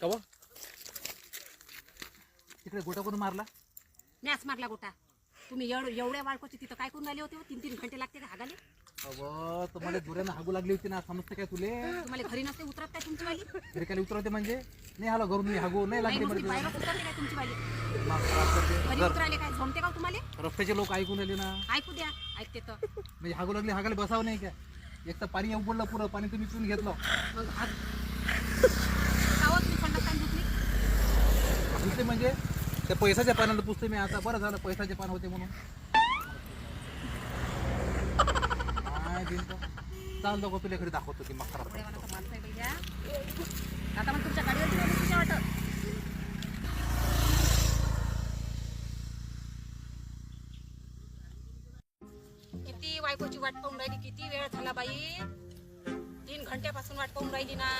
का बा तिकडे गोटा कोण मारला? मॅच मारला गोटा. तुम्ही एवढ्या बाळकोची तिथं काय करून आले होते? 3-3 घंटे लागते का हागाले? अहो तुम्हाला दुऱ्यानं हागू लागली होती ना, समजते काय तुले? तुम्हाला घरी नसते उतरत काय तुमची वाली? घरी काय उतरवते म्हणजे? नाही आला घरून मी हागू नाही लागली नुसती म्हणजे बाहेर उतरते काय तुमची वाली? दिमाग खराब करते. घरी जर उतरायले काय जमते का तुम्हाला? रस्त्याचे लोक ऐकून आले ना, ऐकू द्या, ऐकते तर. म्हणजे हागू लागली हागायला बसावं नाही का? एक तर पाणी येऊन पडलं, पुरं पाणी तुम्ही पिऊन घेतलं. मग कावत मी संडास काय धुतली? दुसरे म्हणजे त्या पैशाच्या पानाला पुसते मी आता. बरं झालं पैशाचे पान होते म्हणून. काय बिनतो चाल दोघं तुला घरी दाखवतो की मग खराब एवढ्या वाला माणसं आहे भैया. आता मग तुमच्या गाडीवर तुम्हाला तुझ्या वाटत. किती बायकोची वाट पाहून राहिली, किती वेळ झाला बाई? 3 घंट्यापासून वाट पाहून राहिली ना.